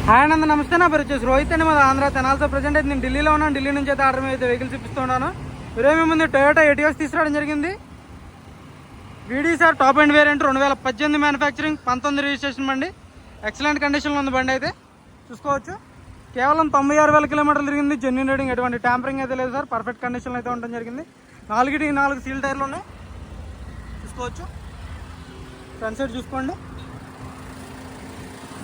Hi అన్న, నమస్తే. నా పేరు వచ్చేసి రోహిత్ అండి. మాది ఆంధ్ర తెనాలితో ప్రజెంట్ అయితే నేను ఢిల్లీలో ఉన్నాను. ఢిల్లీ నుంచి అయితే ఆర్డర్ అయితే వెహికల్స్ ఇప్పిస్తున్నాను. ఈరోజు మేము ముందు టొయోటా ఎటియోస్ తీసుకురావడం జరిగింది. వీడీసార్ top and variant 2018 manufacturing, 19 registration బండి. ఎక్సలెంట్ కండిషన్లో ఉంది బండి అయితే చూసుకోవచ్చు. కేవలం 96,000 కిలోమీటర్లు తిరిగింది. జెన్యూన్ రైడింగ్, ఎటువంటి ట్యాంపరింగ్ అయితే లేదు సార్. పర్ఫెక్ట్ కండిషన్లో అయితే ఉండడం జరిగింది. 4 సీల్ టైర్లు ఉన్నాయి చూసుకోవచ్చు. ఫ్రంట్ సైడ్ చూసుకోండి,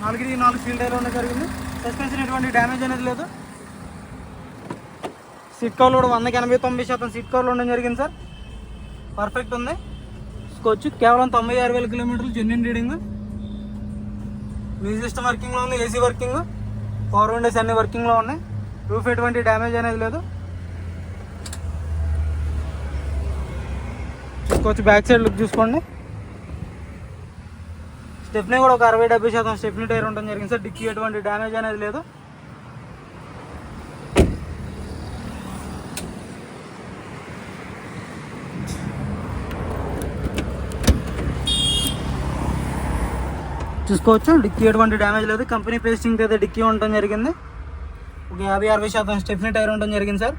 4 సీల్ టైర్లు ఉండడం జరిగింది. సస్పెన్షన్ ఎటువంటి డ్యామేజ్ అనేది లేదు. సీట్ కవర్లు కూడా 100కి 89% సీట్ కవర్లు ఉండడం జరిగింది సార్. పర్ఫెక్ట్ ఉంది చూసుకోవచ్చు. కేవలం 96,000 కిలోమీటర్లు జెన్యూన్ రీడింగ్. మ్యూజిక్ సిస్టమ్ వర్కింగ్లో ఉంది, ఏసీ వర్కింగ్, పవర్ విండోస్ అన్ని వర్కింగ్లో ఉన్నాయి. రూఫ్ ఎటువంటి డ్యామేజ్ అనేది లేదు చూసుకోవచ్చు. బ్యాక్ సైడ్ లుక్ చూసుకోండి. స్టెప్నీ కూడా ఒక 60-70% స్టెప్నీ టైర్ ఉండడం జరిగింది సార్. డిక్కీ ఎటువంటి డ్యామేజ్ అనేది లేదు. చూసుకోవచ్చు, డిక్కీ ఎటువంటి డ్యామేజ్ లేదు. కంపెనీ పేస్టింగ్ అయితే డిక్కీ ఉండడం జరిగింది. ఒక 50-60% స్టెప్నీ టైర్ ఉండడం జరిగింది సార్.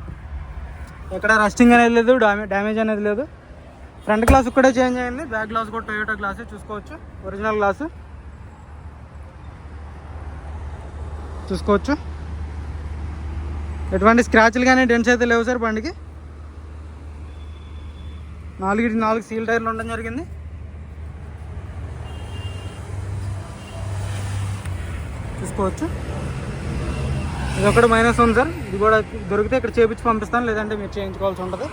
ఎక్కడ రస్టింగ్ అనేది లేదు, డ్యామేజ్ అనేది లేదు. ఫ్రంట్ గ్లాస్ కూడా చేంజ్ అయింది. బ్యాక్ గ్లాస్ కూడా టొయోటా గ్లాసే చూసుకోవచ్చు, ఒరిజినల్ గ్లాసు చూసుకోవచ్చు. ఎటువంటి స్క్రాచ్లు కానీ డెంట్స్ అయితే లేవు సార్ బండికి. 4 సీల్ టైర్లు ఉండడం జరిగింది చూసుకోవచ్చు. ఇది ఒకటి మైనస్ ఉంది సార్. ఇది కూడా దొరికితే ఇక్కడ చేపించి పంపిస్తాను, లేదంటే మీరు చేయించుకోవాల్సి ఉంటుంది.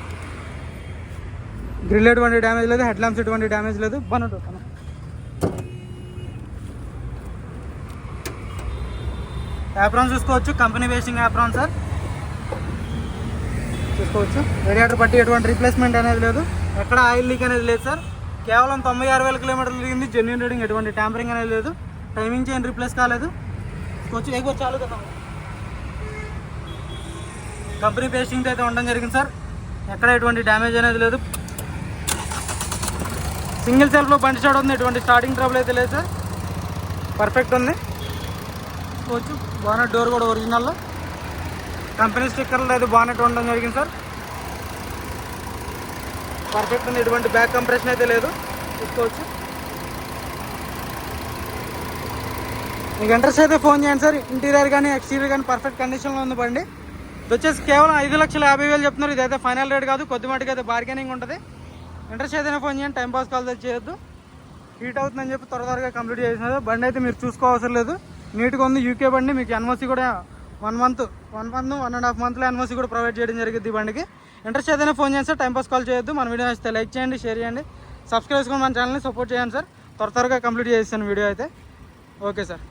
గ్రిల్ ఎటువంటి డ్యామేజ్ లేదు, హెడ్ ల్యాంప్స్ ఎటువంటి డ్యామేజ్ లేదు. బన్నట్టు యాప్రాన్ చూసుకోవచ్చు, కంపెనీ బేసింగ్ యాప్రాన్ సార్ చూసుకోవచ్చు. రేడియేటర్ పట్టి ఎటువంటి రీప్లేస్మెంట్ అనేది లేదు. ఎక్కడ ఆయిల్ లీక్ అనేది లేదు సార్. కేవలం 96,000 కిలోమీటర్లు తిరిగింది. జెన్యూన్ రీడింగ్, ఎటువంటి ట్యాంపరింగ్ అనేది లేదు. టైమింగ్ చైన్ రీప్లేస్ కాలేదు చూసుకోవచ్చు. ఎక్కువ చాలు కదా. కంపెనీ పేస్టింగ్ అయితే ఉండడం జరిగింది సార్. ఎక్కడ ఎటువంటి డ్యామేజ్ అనేది లేదు. సింగిల్ సెల్ఫ్లో బండి స్టార్ట్ ఉంది, ఎటువంటి స్టార్టింగ్ ట్రబుల్ అయితే లేదు సార్. పర్ఫెక్ట్ ఉంది చూసుకోవచ్చు. బానెట్ డోర్ కూడా ఒరిజినల్లో, కంపెనీ స్టిక్కర్లు అయితే బానెట్ ఉండడం జరిగింది సార్. పర్ఫెక్ట్ ఉంది, ఎటువంటి బ్యాక్ కంప్రెషన్ అయితే లేదు చూసుకోవచ్చు. మీకు ఇంట్రెస్ట్ అయితే ఫోన్ చేయండి సార్. ఇంటీరియర్ కానీ ఎక్స్టీరియర్ కానీ పర్ఫెక్ట్ కండిషన్లో ఉంది బండి. ఇది వచ్చేసి కేవలం 5,50,000 చెప్తున్నారు. ఇదైతే ఫైనల్ రేట్ కాదు, కొద్ది మటుకు అయితే బార్గెనింగ్ ఉంటుంది. ఇంట్రెస్ట్ అయితేనే ఫోన్ చేయండి, టైం పాస్ కాల్ చేయొద్దు. హీట్ అవుతుందని చెప్పి త్వరగా కంప్లీట్ చేసినది. బండి అయితే మీరు చూసుకోవసరం లేదు, నీట్గా ఉంది. యూకే బండి. మీకు ఎన్ఓసి కూడా 1.5 మంత్లో ఎన్ఓసి కూడా ప్రొవైడ్ చేయడం జరిగింది ఈ బండికి. ఇంట్రెస్ట్ అయితేనే ఫోన్ చేయండి సార్, టైం పాస్ కాల్ చేయొద్దు. మన వీడియో వస్తే లైక్ చేయండి, షేర్ చేయండి, సబ్స్క్రైబ్ చేసుకొని మన ఛానల్ని సపోర్ట్ చేయండి సార్. త్వరగా కంప్లీట్ చేస్తాను వీడియో అయితే. Okay sir.